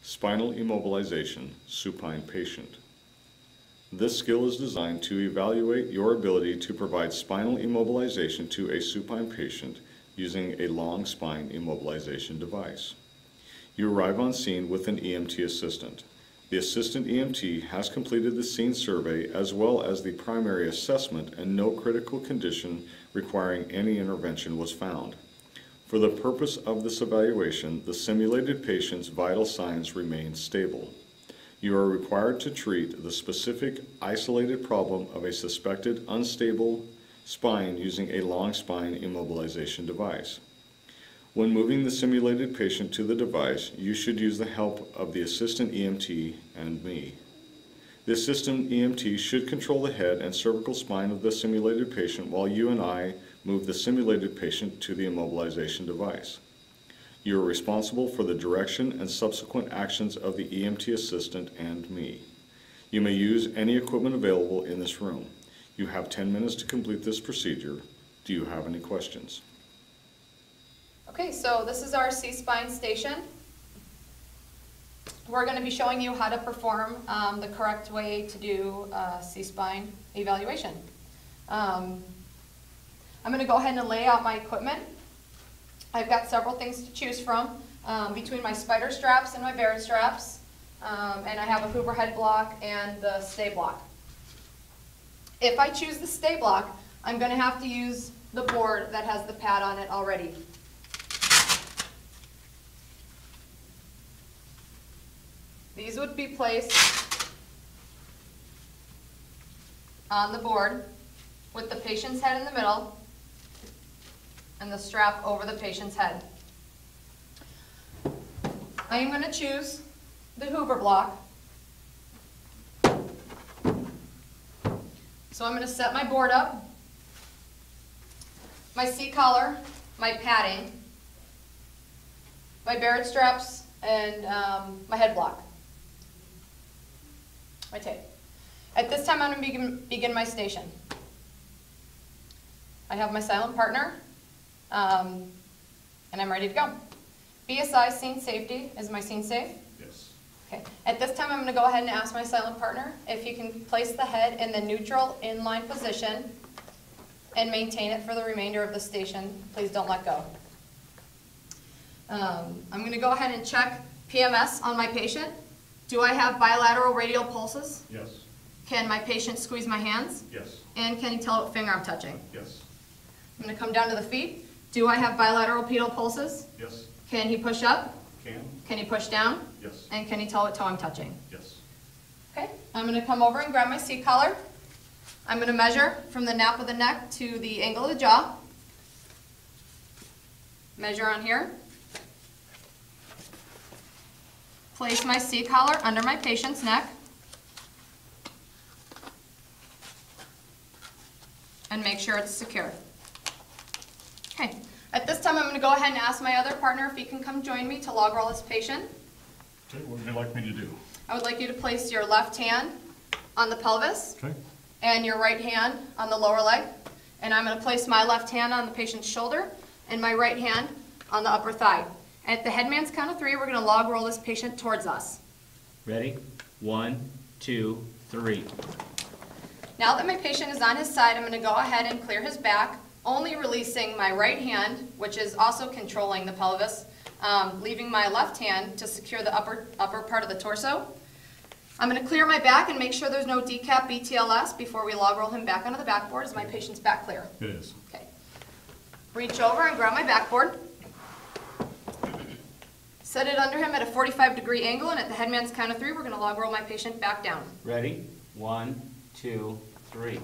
Spinal immobilization, supine patient. This skill is designed to evaluate your ability to provide spinal immobilization to a supine patient using a long spine immobilization device. You arrive on scene with an EMT assistant. The assistant EMT has completed the scene survey as well as the primary assessment, and no critical condition requiring any intervention was found. For the purpose of this evaluation, the simulated patient's vital signs remain stable. You are required to treat the specific isolated problem of a suspected unstable spine using a long spine immobilization device. When moving the simulated patient to the device, you should use the help of the assistant EMT and me. The assistant EMT should control the head and cervical spine of the simulated patient while you and I move the simulated patient to the immobilization device. You are responsible for the direction and subsequent actions of the EMT assistant and me. You may use any equipment available in this room. You have 10 minutes to complete this procedure. Do you have any questions? Okay, so this is our C-spine station. We're going to be showing you how to perform the correct way to do C-spine evaluation. I'm going to go ahead and lay out my equipment. I've got several things to choose from between my spider straps and my Barrett straps, and I have a Hoover head block and the stay block. If I choose the stay block, I'm going to have to use the board that has the pad on it already. These would be placed on the board with the patient's head in the middle and the strap over the patient's head. I am going to choose the Hoover block. So I'm going to set my board up, my seat collar, my padding, my Barrett straps, and my head block, my tape. At this time I'm going to begin my station. I have my silent partner, and I'm ready to go. BSI scene safety. Is my scene safe? Yes. Okay. At this time I'm going to go ahead and ask my silent partner if you can place the head in the neutral inline position and maintain it for the remainder of the station. Please don't let go. I'm going to go ahead and check PMS on my patient. Do I have bilateral radial pulses? Yes. Can my patient squeeze my hands? Yes. And can he tell what finger I'm touching? Yes. I'm going to come down to the feet. Do I have bilateral pedal pulses? Yes. Can he push up? Can. Can he push down? Yes. And can he tell what toe I'm touching? Yes. Okay, I'm going to come over and grab my seat collar. I'm going to measure from the nape of the neck to the angle of the jaw. Measure on here. Place my seat collar under my patient's neck. And make sure it's secure. Okay, at this time I'm going to go ahead and ask my other partner if he can come join me to log roll this patient. Okay, what would you like me to do? I would like you to place your left hand on the pelvis. Okay. And your right hand on the lower leg. And I'm going to place my left hand on the patient's shoulder and my right hand on the upper thigh. At the headman's count of 3, we're going to log roll this patient towards us. Ready? 1, 2, 3. Now that my patient is on his side, I'm going to go ahead and clear his back, only releasing my right hand, which is also controlling the pelvis, leaving my left hand to secure the upper part of the torso. I'm going to clear my back and make sure there's no decap BTLS before we log roll him back onto the backboard. Is my patient's back clear? It is. Okay. Reach over and grab my backboard. Set it under him at a 45-degree angle, and at the headman's count of 3, we're going to log roll my patient back down. Ready? 1, 2, 3.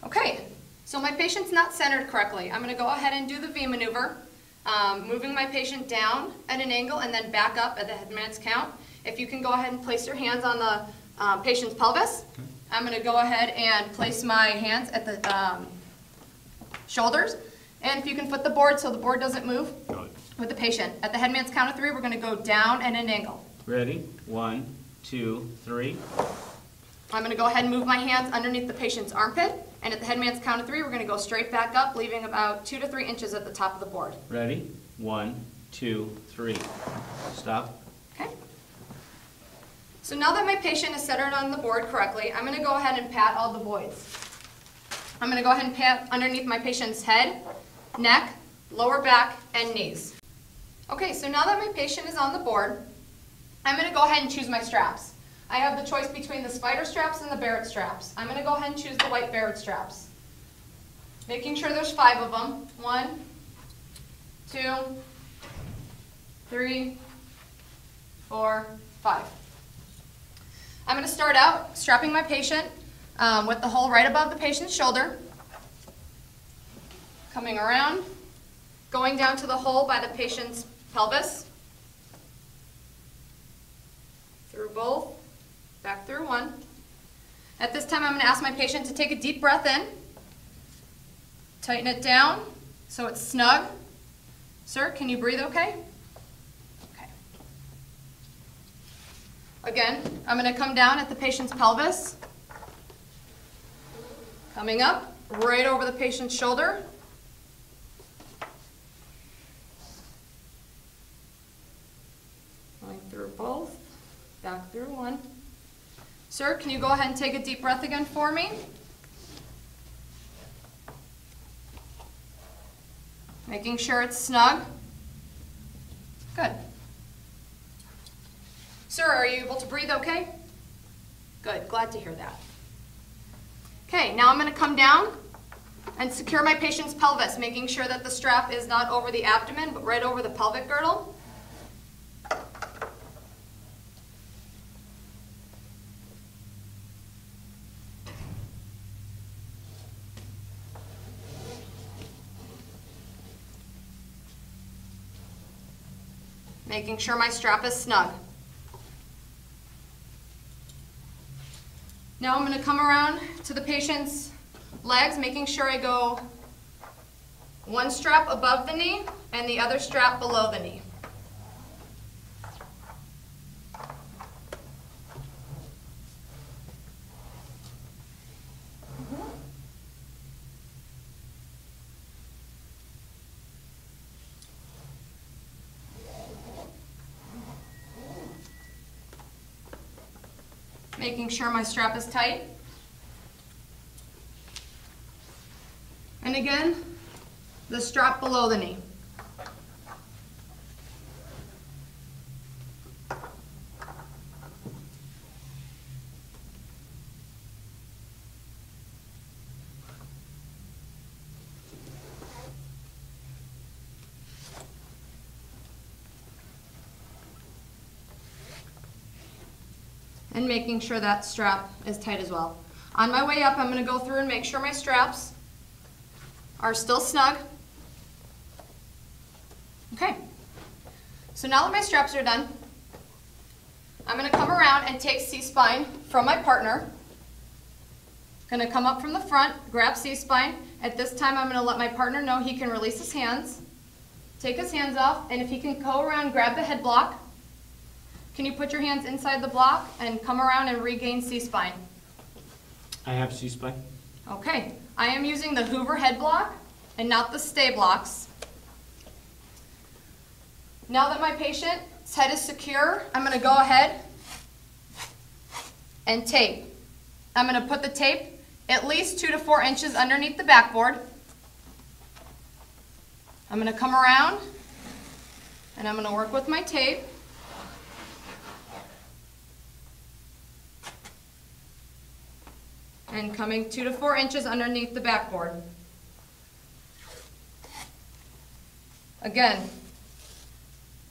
Okay, so my patient's not centered correctly. I'm going to go ahead and do the V maneuver, moving my patient down at an angle and then back up at the headman's count. If you can go ahead and place your hands on the patient's pelvis. Okay. I'm going to go ahead and place my hands at the shoulders. And if you can foot the board so the board doesn't move with the patient. At the headman's count of 3, we're going to go down at an angle. Ready? 1, 2, 3. I'm going to go ahead and move my hands underneath the patient's armpit. And at the headman's count of 3, we're going to go straight back up, leaving about 2 to 3 inches at the top of the board. Ready? 1, 2, 3. Stop. Okay. So now that my patient is centered on the board correctly, I'm going to go ahead and pat all the voids. I'm going to go ahead and pat underneath my patient's head, neck, lower back, and knees. Okay, so now that my patient is on the board, I'm going to go ahead and choose my straps. I have the choice between the spider straps and the Barrett straps. I'm going to go ahead and choose the white Barrett straps. Making sure there's 5 of them. 1, 2, 3, 4, 5. I'm going to start out strapping my patient with the hole right above the patient's shoulder, coming around, going down to the hole by the patient's pelvis, through both, back through 1. At this time, I'm going to ask my patient to take a deep breath in, tighten it down so it's snug. Sir, can you breathe okay? Okay. Again, I'm going to come down at the patient's pelvis, coming up right over the patient's shoulder, going through both, back through 1. Sir, can you go ahead and take a deep breath again for me? Making sure it's snug. Good. Sir, are you able to breathe okay? Good, glad to hear that. Okay, now I'm going to come down and secure my patient's pelvis, making sure that the strap is not over the abdomen, but right over the pelvic girdle. Making sure my strap is snug. Now I'm going to come around to the patient's legs, making sure I go 1 strap above the knee and the other strap below the knee. Making sure my strap is tight. And again, the strap below the knee. And making sure that strap is tight as well. On my way up, I'm going to go through and make sure my straps are still snug. Okay, so now that my straps are done, I'm going to come around and take C-spine from my partner. Going to come up from the front, grab C-spine. At this time, I'm going to let my partner know he can release his hands, take his hands off, and if he can go around, grab the head block. Can you put your hands inside the block and come around and regain C-spine? I have C-spine. Okay, I am using the Hoover head block and not the stay blocks. Now that my patient's head is secure, I'm going to go ahead and tape. I'm going to put the tape at least 2 to 4 inches underneath the backboard. I'm going to come around and I'm going to work with my tape. And coming 2 to 4 inches underneath the backboard. Again,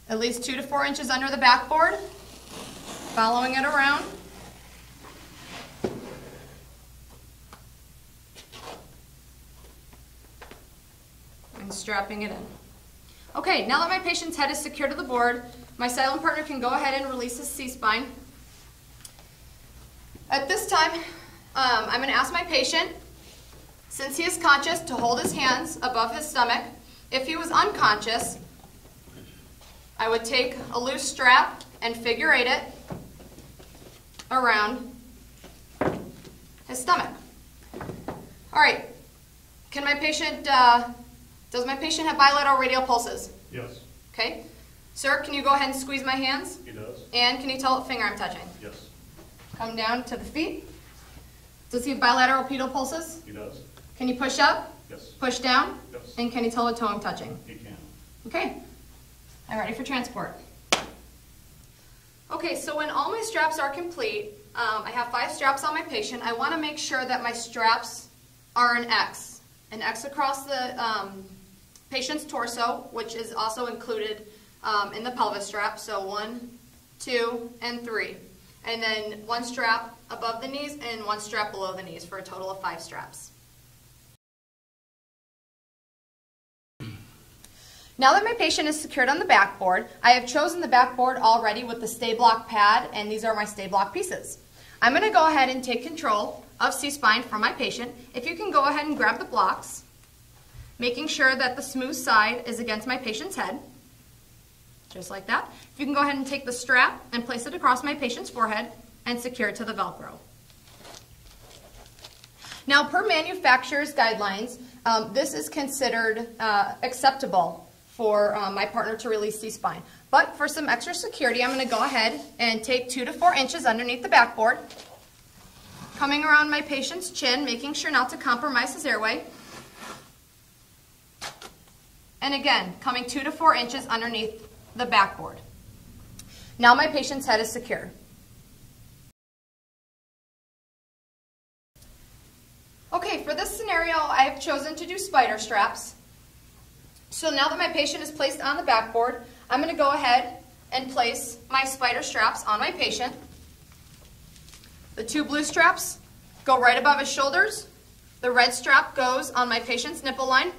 at least 2 to 4 inches under the backboard, following it around. And strapping it in. Okay, now that my patient's head is secure to the board, my silent partner can go ahead and release his C-spine. At this time, I'm going to ask my patient, since he is conscious, to hold his hands above his stomach. If he was unconscious, I would take a loose strap and figure 8 it around his stomach. All right, can my patient, does my patient have bilateral radial pulses? Yes. Okay, Sir, can you go ahead and squeeze my hands? He does? And can you tell what finger I'm touching? Yes. Come down to the feet. Does he have bilateral pedal pulses? He does? Can you push up? Yes. Push down? Yes. And can you tell what toe I'm touching? He can. Okay, I'm ready for transport. Okay, so when all my straps are complete, I have 5 straps on my patient. I want to make sure that my straps are an X across the patient's torso, which is also included in the pelvis strap. So 1, 2, and 3. And then 1 strap above the knees and 1 strap below the knees for a total of 5 straps. Now that my patient is secured on the backboard, I have chosen the backboard already with the stay block pad, and these are my stay block pieces. I'm going to go ahead and take control of C-spine from my patient. If you can go ahead and grab the blocks, making sure that the smooth side is against my patient's head, just like that. If you can go ahead and take the strap and place it across my patient's forehead and secure it to the Velcro. Now, per manufacturer's guidelines, this is considered acceptable for my partner to release C-spine. But for some extra security, I'm going to go ahead and take 2 to 4 inches underneath the backboard, coming around my patient's chin, making sure not to compromise his airway. And again, coming 2 to 4 inches underneath the backboard. Now my patient's head is secure. Okay, for this scenario, I have chosen to do spider straps. So now that my patient is placed on the backboard, I'm going to go ahead and place my spider straps on my patient. The 2 blue straps go right above his shoulders. The red strap goes on my patient's nipple line.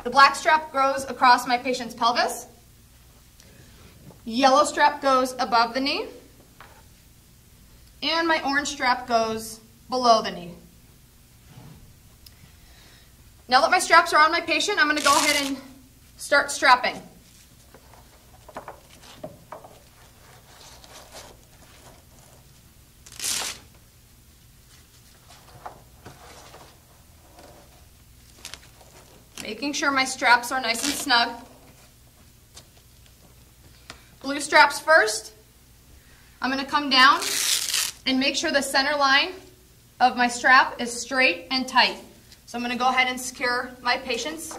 The black strap goes across my patient's pelvis. Yellow strap goes above the knee. And my orange strap goes below the knee. Now that my straps are on my patient, I'm going to go ahead and start strapping. Making sure my straps are nice and snug. Blue straps first. I'm going to come down and make sure the center line of my strap is straight and tight. So I'm going to go ahead and secure my patient's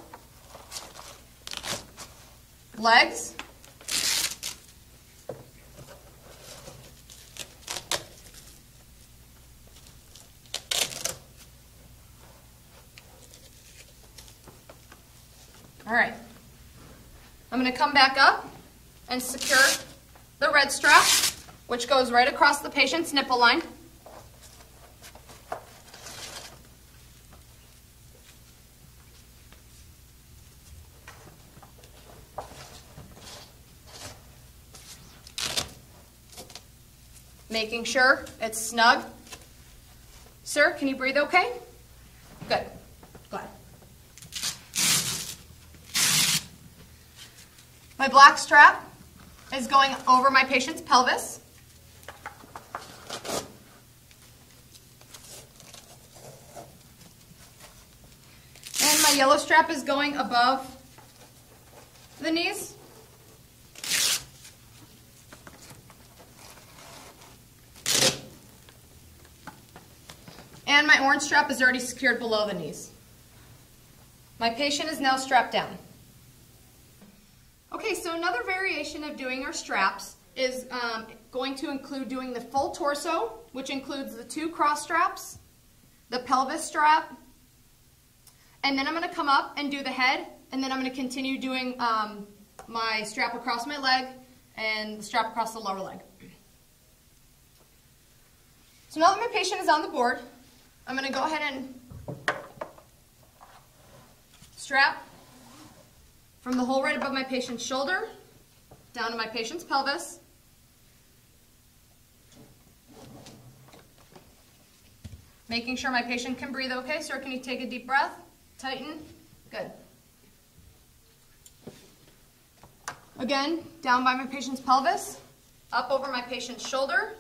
legs. All right. I'm going to come back up and secure the red strap, which goes right across the patient's nipple line. Making sure it's snug. Sir, can you breathe okay? Good. Go ahead. My black strap is going over my patient's pelvis. And my yellow strap is going above the knees. And my orange strap is already secured below the knees. My patient is now strapped down. Okay, so another variation of doing our straps is going to include doing the full torso, which includes the 2 cross straps, the pelvis strap, and then I'm going to come up and do the head, and then I'm going to continue doing my strap across my leg and the strap across the lower leg. So now that my patient is on the board, I'm going to go ahead and strap from the hole right above my patient's shoulder down to my patient's pelvis. Making sure my patient can breathe okay. Sir, can you take a deep breath? Tighten. Good. Again, down by my patient's pelvis, up over my patient's shoulder.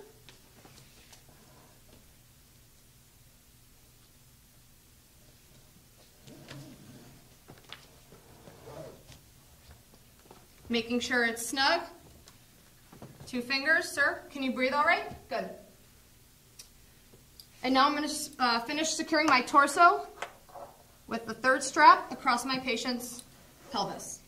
Making sure it's snug. 2 fingers, sir. Can you breathe all right? Good. And now I'm going to finish securing my torso with the 3rd strap across my patient's pelvis.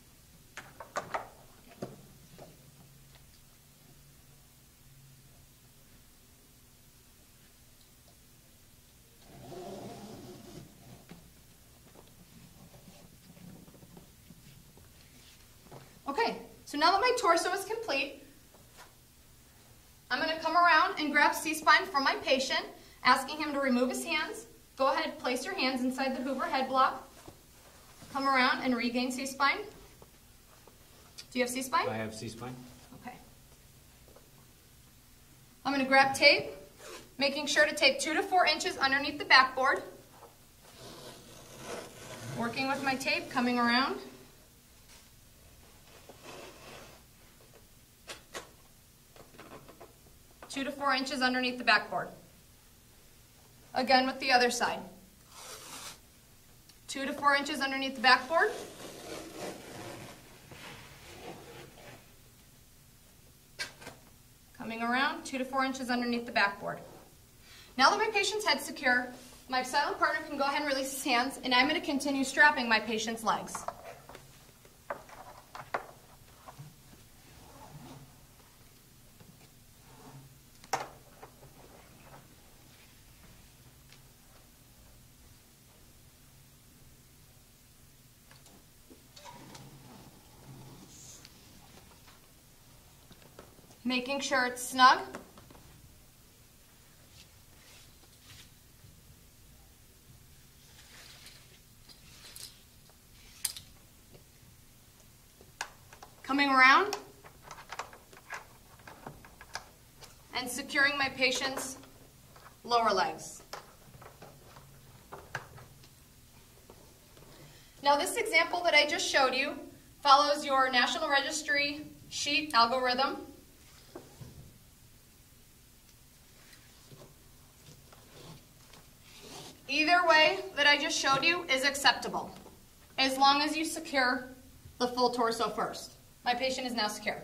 Okay, so now that my torso is complete, I'm going to come around and grab C-spine from my patient, asking him to remove his hands. Go ahead, place your hands inside the Hoover head block. Come around and regain C-spine. Do you have C-spine? I have C-spine. Okay. I'm going to grab tape, making sure to tape 2 to 4 inches underneath the backboard. Working with my tape, coming around. Two to 4 inches underneath the backboard. Again with the other side. 2 to 4 inches underneath the backboard. Coming around, 2 to 4 inches underneath the backboard. Now that my patient's head's secure, my silent partner can go ahead and release his hands, and I'm going to continue strapping my patient's legs. Making sure it's snug. Coming around and securing my patient's lower legs. Now this example that I just showed you follows your National Registry sheet algorithm. Either way that I just showed you is acceptable, as long as you secure the full torso first. My patient is now secure.